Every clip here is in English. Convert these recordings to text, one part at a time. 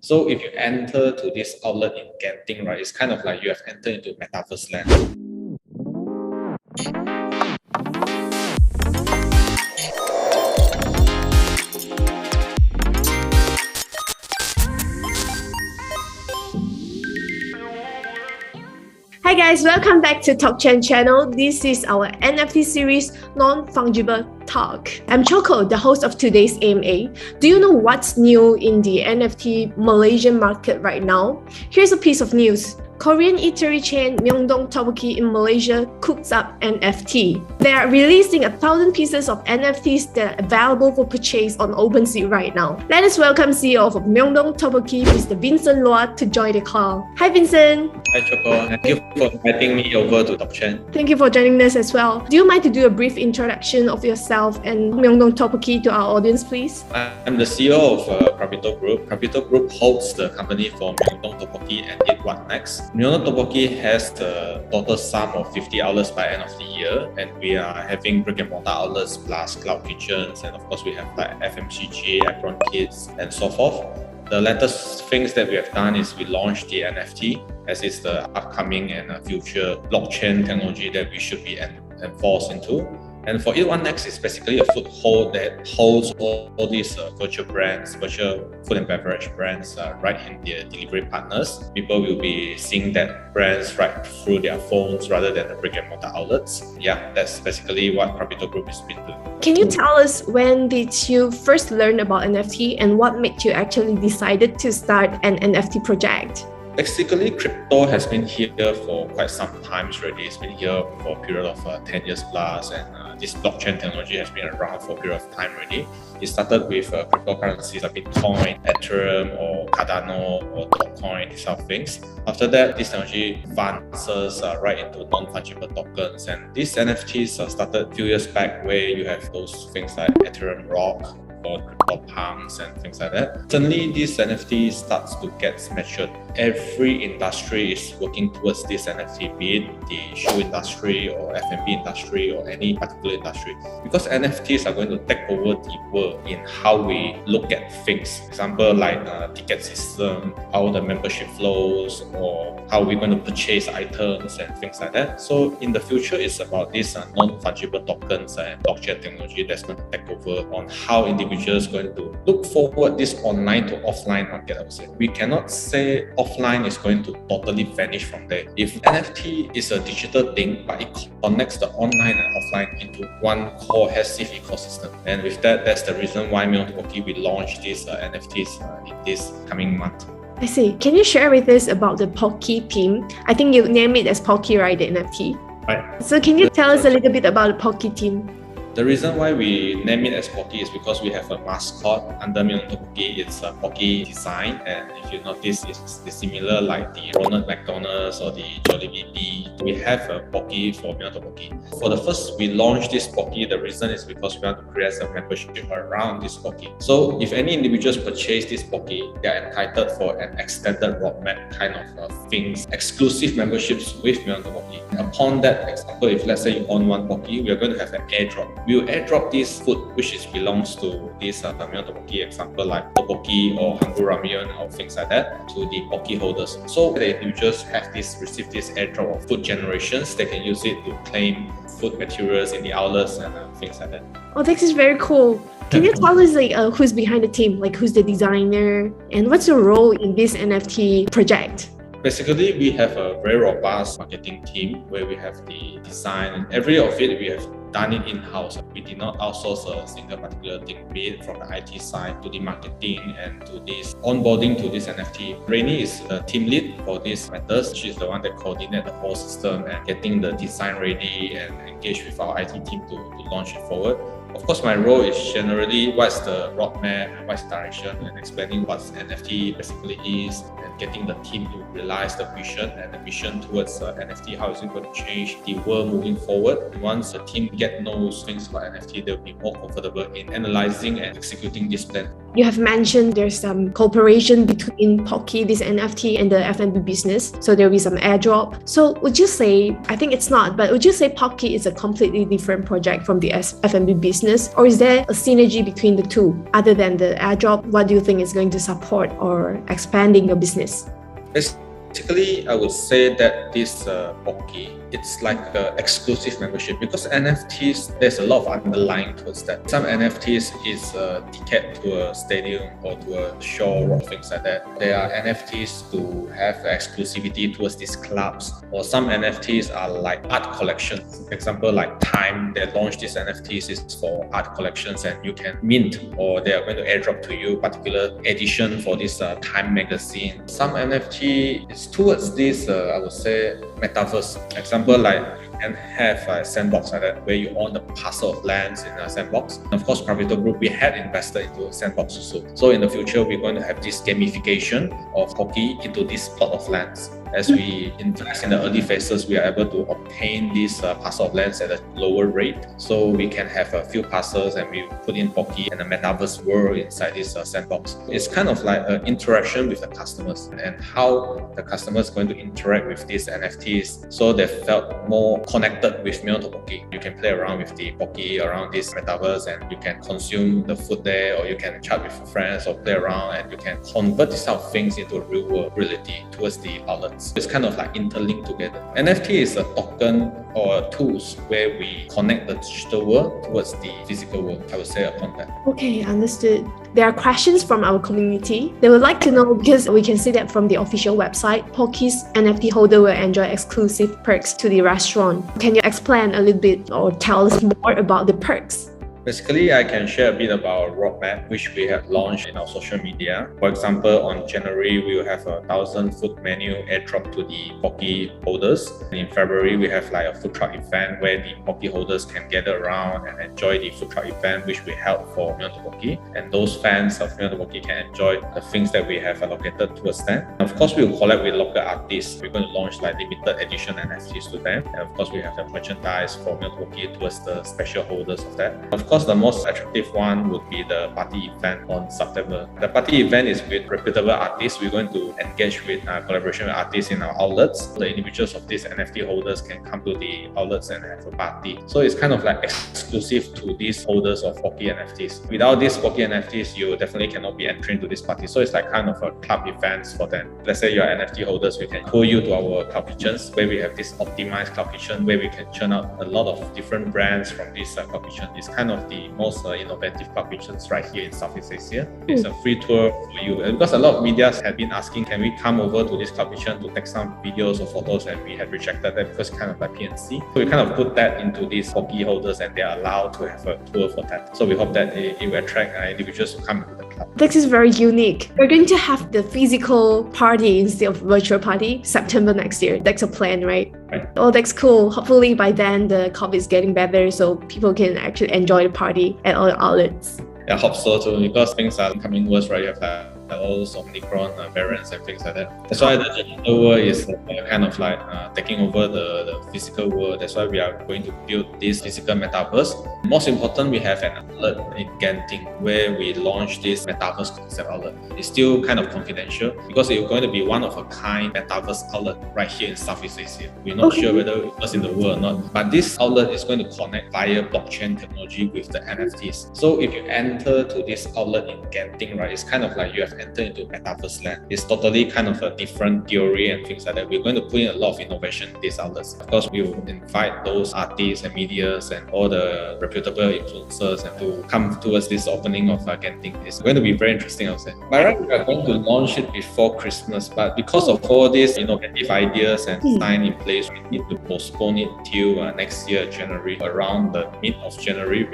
So if you enter to this outlet in Genting, right, it's kind of like you have entered into metaverse land. Hi guys, welcome back to TALKCHAIN channel. This is our NFT series, Non-Fungible Talk. I'm Choco, the host of today's AMA. Do you know what's new in the NFT Malaysian market right now? Here's a piece of news. Korean eatery chain Myeongdong Topoki in Malaysia cooks up NFT. They are releasing 1,000 pieces of NFTs that are available for purchase on OpenSea right now. Let us welcome CEO of Myeongdong Topoki, Mr. Vincent to join the call. Hi Vincent. Hi Choco, thank you for inviting me over to TALKCHAIN. Thank you for joining us as well. Do you mind to do a brief introduction of yourself and Myeongdong Topoki to our audience, please? I'm the CEO of Cravito Group. Cravito Group holds the company for Myeongdong Topoki and What Next. Myeongdong Topoki has the total sum of 50 outlets by end of the year, and we are having brick and mortar outlets plus cloud kitchens, and of course we have like FMCG, Apron Kits, and so forth. The latest things that we have done is we launched the NFT, as is the upcoming and future blockchain technology that we should be enforced into. And for What Next is basically a foothold that holds all these virtual brands, virtual food and beverage brands right in their delivery partners. People will be seeing that brands right through their phones rather than the brick and mortar outlets. Yeah, that's basically what Cravito Group has been doing. Can you tell us when did you first learn about NFT and what made you actually decided to start an NFT project? Basically, crypto has been here for quite some time already. It's been here for a period of 10 years plus, and this blockchain technology has been around for a period of time already. It started with cryptocurrencies like Bitcoin, Ethereum, or Cardano, or Dogecoin, these sort of things. After that, this technology advances right into non-fungible tokens, and these NFTs started a few years back where you have those things like Ethereum Rock, or CryptoPunks and things like that. Suddenly, this NFT starts to get matured. Every industry is working towards this NFT, be it the shoe industry or F&B industry or any particular industry. Because NFTs are going to take over the world in how we look at things. For example, like ticket system, how the membership flows, or how we're going to purchase items and things like that. So in the future, it's about these non-fungible tokens and blockchain technology that's going to take over on how individuals going to look forward this online to offline market. I would say we cannot say offline is going to totally vanish from there. If NFT is a digital thing, but it connects the online and offline into one cohesive ecosystem, and with that, that's the reason why Myeongdong Topoki we launched these NFTs in this coming month. I see. Can you share with us about the Pokki theme? I think you name it as Pokki, right? The NFT. Right. So can you tell us a little bit about the Pokki theme? The reason why we name it as Pokki is because we have a mascot under Myeongdong Topoki. It's a Pokki design, and if you notice, it's similar like the Ronald McDonald's or the Jollibee. We have a Pokki for Myeongdong Topoki. For the first, we launched this Pokki. The reason is because we want to create a membership around this Pokki. So if any individuals purchase this Pokki, they are entitled for an extended roadmap kind of things, exclusive memberships with Myeongdong Topoki. Upon that example, if let's say you own one Pokki, we are going to have an airdrop. We will airdrop this food which belongs to this Myeongdong Topoki, example like Topoki or Hangul Ramyeon or things like that, to the Pokki holders. So the individuals have receive this airdrop of food generations. They can use it to claim food materials in the outlets and things like that. Oh, this is very cool. Can you tell us who's behind the team, like who's the designer, and what's your role in this NFT project? Basically, we have a very robust marketing team where we have the design, and every of it we have done it in-house. We did not outsource a single particular thing, be it from the IT side to the marketing and to this onboarding to this NFT. Rainy is the team lead for these matters. She's the one that coordinates the whole system and getting the design ready and engage with our IT team to launch it forward. Of course, my role is generally what's the roadmap, what's the direction, and explaining what NFT basically is, and getting the team to realize the vision and the mission towards NFT, how is it going to change the world moving forward. Once the team knows things about NFT, they'll be more comfortable in analyzing and executing this plan. You have mentioned there's some cooperation between Pokki, this NFT, and the F&B business. So there will be some airdrop. So would you say, I think it's not, but would you say Pokki is a completely different project from the F&B business? Or is there a synergy between the two? Other than the airdrop, what do you think is going to support or expanding your business? Basically, I would say that this Pokki, it's like an exclusive membership because NFTs, there's a lot of underlying towards that. Some NFTs is a ticket to a stadium or to a show or things like that. There are NFTs to have exclusivity towards these clubs, or some NFTs are like art collections. For example, like Time, they launched these NFTs is for art collections and you can mint or they are going to airdrop to you particular edition for this Time magazine. Some NFT is towards this, I would say, metaverse. Example, like you can have a sandbox like that where you own the parcel of lands in a sandbox. And of course, Cravito Group, we had invested into a sandbox also. So in the future, we're going to have this gamification of Pokki into this plot of lands. As we invest in the early phases, we are able to obtain this parcel of lands at a lower rate. So we can have a few parcels and we put in Pokki and a metaverse world inside this sandbox. It's kind of like an interaction with the customers and how the customers are going to interact with these NFTs. So they felt more connected with Myeongdong Topoki. You can play around with the Pokki around this metaverse and you can consume the food there, or you can chat with your friends or play around, and you can convert these type of things into real world reality towards the outlets. It's kind of like interlinked together. NFT is a token or tools where we connect the digital world towards the physical world. I would say upon that. Okay, understood. There are questions from our community. They would like to know, because we can see that from the official website, Pokki's NFT holder will enjoy exclusive perks to the restaurant. Can you explain a little bit or tell us more about the perks? Basically, I can share a bit about our roadmap, which we have launched in our social media. For example, on January, we will have a 1,000 food menu airdrop to the Pokki holders. And in February, we have like a food truck event where the Pokki holders can gather around and enjoy the food truck event, which we held for Myeongdong Topoki. And those fans of Myeongdong Topoki can enjoy the things that we have allocated towards them. And of course, we will collab with local artists. We're going to launch like limited edition NFTs to them. And of course, we have the merchandise for Myeongdong Topoki towards the special holders of that. Of course, the most attractive one would be the party event on September. The party event is with reputable artists. We're going to engage with collaboration with artists in our outlets. The individuals of these NFT holders can come to the outlets and have a party. So it's kind of like exclusive to these holders of Pokki NFTs. Without these Pokki NFTs, you definitely cannot be entering to this party. So it's like kind of a club events for them. Let's say you're NFT holders, we can pull you to our cloud kitchens where we have this optimized cloud kitchen where we can churn out a lot of different brands from this cloud kitchen. It's kind of the most innovative cloud kitchens right here in Southeast Asia. It's a free tour for you. And because a lot of media have been asking, can we come over to this cloud kitchen to take some videos or photos, and we had rejected that because it's kind of like PNC. So we kind of put that into these Pokki holders and they are allowed to have a tour for that. So we hope that it will attract individuals to come into the club. This is very unique. We're going to have the physical party instead of virtual party September next year. That's a plan, right? Right. Oh, that's cool. Hopefully by then the COVID is getting better so people can actually enjoy the party at all the outlets. I hope so too, because things are coming worse, right? You have all those Omicron variants and things like that. That's why the digital world is kind of like taking over the physical world. That's why we are going to build this physical metaverse. Most important, we have an outlet in Genting where we launched this metaverse concept outlet. It's still kind of confidential because it's going to be one of a kind metaverse outlet right here in Southeast Asia. We're not sure whether it's in the world or not, but this outlet is going to connect via blockchain technology with the NFTs. So if you enter to this outlet in Genting, right, it's kind of like you have entered into metaverse land. It's totally kind of a different theory and things like that. We're going to put in a lot of innovation in these outlets. Of course, we will invite those artists and medias and all the reputable influencers and to come towards this opening of Genting. It's going to be very interesting, I would say. By right, we are going to launch it before Christmas, but because of all these innovative ideas and design in place, we need to postpone it till next year, January. Around the mid of January,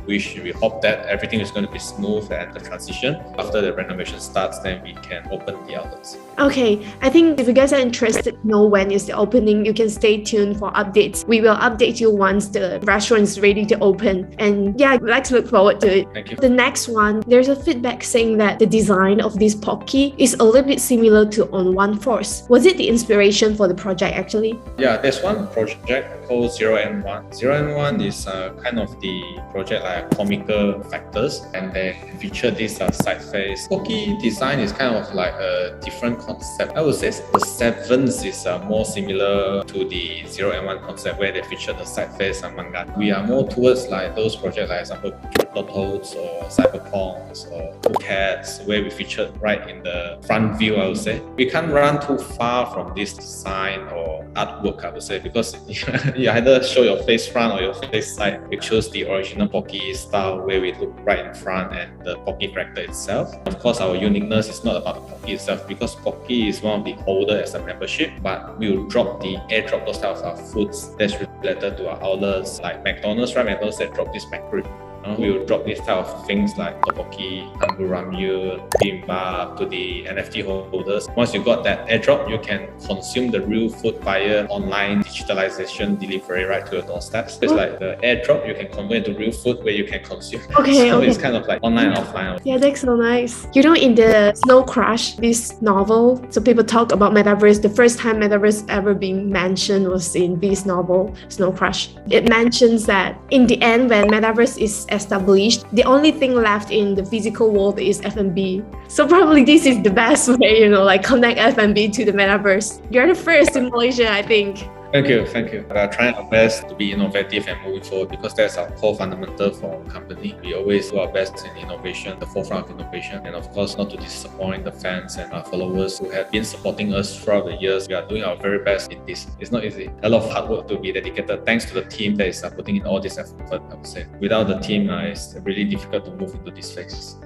we hope that everything is going to be smooth and the transition. After the renovation starts, then we can open the outlets. Okay, I think if you guys are interested to know when is the opening, you can stay tuned for updates. We will update you once the restaurant is ready to open. And yeah, let's look forward to it. Thank you. The next one, there's a feedback saying that the design of this Pokki is a little bit similar to On One Force. Was it the inspiration for the project actually? Yeah, there's one project called 0 and 1. 0 and 1 is kind of the project like comical factors, and they feature this side face. Pokki design is kind of like a different concept. I would say the 7s is more similar to the 0 and 1 concept, where they feature the side face and manga. We are more towards like those projects, like example Toads or Cyberpunks or Cats, where we featured right in the front view. I would say we can't run too far from this design or artwork, I would say, because you either show your face front or your face side. We chose the original Pokki style, where we look right in front and the Pokki character itself. Of course, our uniqueness is not about the Pokki itself, because Pokki is one of the holder as a membership, but we will drop the airdrop those types of foods that's related to our outlets, like McDonald's, right? McDonald's that drop this McRib. We will drop these type of things like Topoki, Ramyun, Bimbap to the NFT holders. Once you got that airdrop, you can consume the real food via online digitalization delivery right to your doorstep. So it's like the airdrop, you can convert into real food where you can consume. So it's kind of like online and offline. Yeah, that's so nice. You know, in the Snow Crash, this novel, so people talk about metaverse. The first time metaverse ever being mentioned was in this novel, Snow Crash. It mentions that in the end, when metaverse is established, the only thing left in the physical world is F&B. So probably this is the best way, you know, like connect F&B to the metaverse. You're the first in Malaysia, I think. Thank you. We are trying our best to be innovative and moving forward, because that's our core fundamental for our company. We always do our best in innovation, the forefront of innovation, and of course not to disappoint the fans and our followers who have been supporting us throughout the years. We are doing our very best in this. It's not easy. A lot of hard work to be dedicated. Thanks to the team that is putting in all this effort, I would say. Without the team, it's really difficult to move into this phase.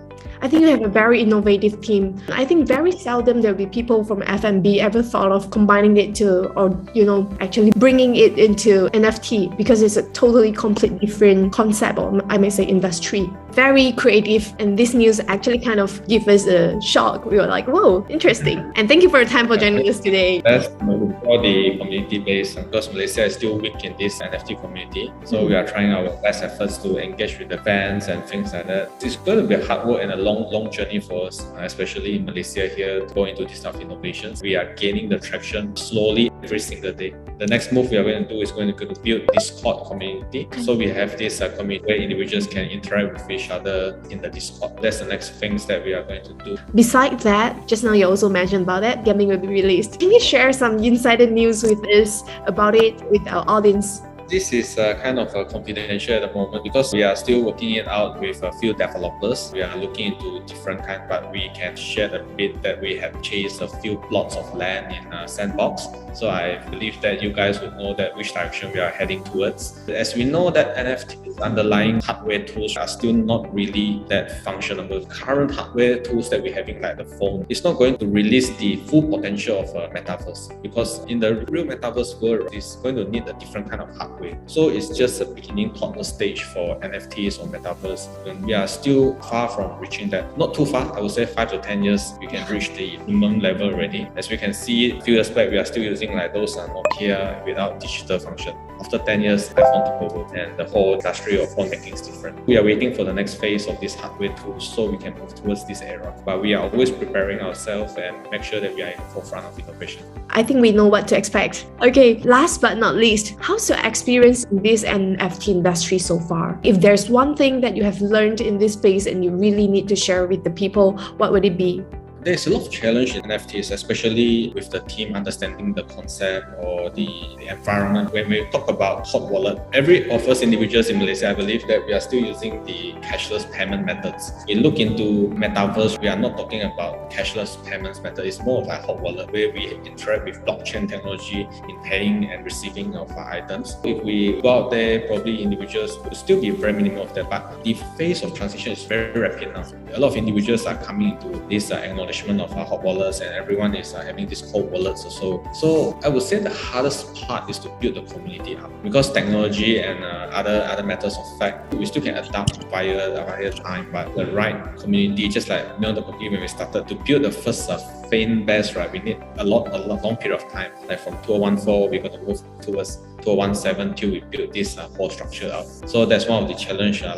I think you have a very innovative team. I think very seldom there'll be people from F&B ever thought of combining it to, or, you know, actually bringing it into NFT, because it's a totally complete different concept, or I may say industry. Very creative, and this news actually kind of gave us a shock. We were like, whoa, interesting. And thank you for your time for joining us today. That's for the community base, because Malaysia is still weak in this NFT community. So we are trying our best efforts to engage with the fans and things like that. It's going to be hard work and a long journey for us, especially in Malaysia here, to go into this type of innovations. We are gaining the traction slowly every single day. The next move we are going to do is going to build Discord community. So we have this community where individuals can interact with each other in the Discord. That's the next things that we are going to do. Besides that, just now you also mentioned about that gaming will be released. Can you share some insider news with us about it with our audience? This is kind of confidential at the moment, because we are still working it out with a few developers. We are looking into different kinds, but we can share a bit that we have chased a few plots of land in Sandbox. So I believe that you guys would know that which direction we are heading towards. As we know that NFT's underlying hardware tools are still not really that functional. With current hardware tools that we're having, like the phone, it's not going to release the full potential of metaverse, because in the real metaverse world, it's going to need a different kind of hardware. So it's just a beginning toddler stage for NFTs or metaverse, and we are still far from reaching that. Not too far, I would say 5 to 10 years we can reach the minimum level already. As we can see, a few years back we are still using like those Nokia without digital function. After 10 years, iPhone took over, and the whole industry of phone making is different. We are waiting for the next phase of this hardware tools so we can move towards this era. But we are always preparing ourselves and make sure that we are in the forefront of innovation. I think we know what to expect. Okay, last but not least, how's your experience in this NFT industry so far? If there's one thing that you have learned in this space and you really need to share with the people, what would it be? There's a lot of challenge in NFTs, especially with the team understanding the concept or the environment. When we talk about hot wallet, every of us individuals in Malaysia, I believe that we are still using the cashless payment methods. We look into metaverse, we are not talking about cashless payments method. It's more of like hot wallet, where we interact with blockchain technology in paying and receiving of our items. If we go out there, probably individuals will still be very minimal of that, but the phase of transition is very rapid now. A lot of individuals are coming into this acknowledgement of our hot wallets, and everyone is having these cold wallets also. So I would say the hardest part is to build the community up, because technology and other methods of fact, we still can adapt via time, but the right community, just like Myeongdong Topoki when we started to build the first faint best, right? We need a long period of time. Like from 2014, we're going to move towards 2017 till we build this whole structure out. So that's one of the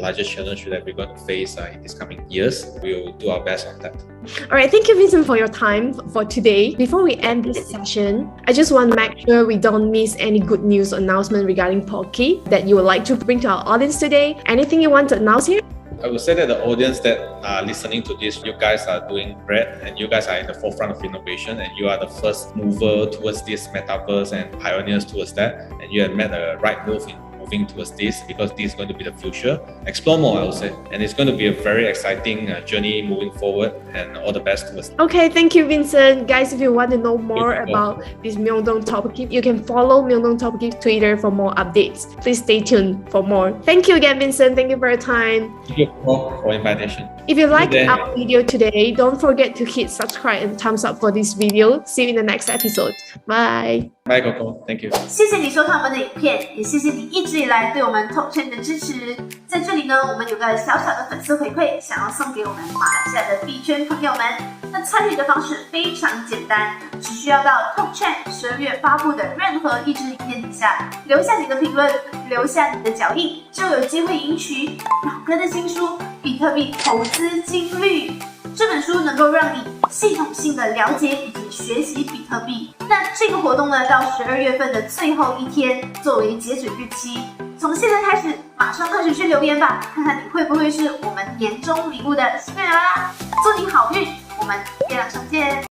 largest challenge that we're going to face in these coming years. We'll do our best on that. All right, thank you, Vincent, for your time for today. Before we end this session, I just want to make sure we don't miss any good news announcement regarding Pokki that you would like to bring to our audience today. Anything you want to announce here? I would say that the audience that are listening to this, you guys are doing great and you guys are in the forefront of innovation and you are the first mover towards this metaverse and pioneers towards that. And you have made the right move in moving towards this because this is going to be the future. Explore more, I would say. And it's going to be a very exciting journey moving forward and all the best towards it. Okay, thank you, Vincent. Guys, if you want to know more about this Myeongdong Topoki, you can follow Myeongdong Topoki Twitter for more updates. Please stay tuned for more. Thank you again, Vincent. Thank you for your time. Thank you for invitation. If you liked our video today, don't forget to hit subscribe and thumbs up for this video. See you in the next episode. Bye. Bye, Coco. Thank you. 谢谢你收看我们的影片，也谢谢你一直以来对我们TALKCHAIN的支持。在这里呢，我们有个小小的粉丝回馈，想要送给我们马来西亚的币圈朋友们。那参与的方式非常简单，只需要到TALKCHAIN 12月发布的任何一支影片底下留下你的评论，留下你的脚印，就有机会赢取老哥的新书《比特币投资金律》。这本书能够让你系统性的了解以及学习比特币。那这个活动呢，到12月份的最后一天作为截止日期。从现在开始，马上开始去留言吧，看看你会不会是我们年终礼物的幸运儿啦！祝你好运，我们月亮上见。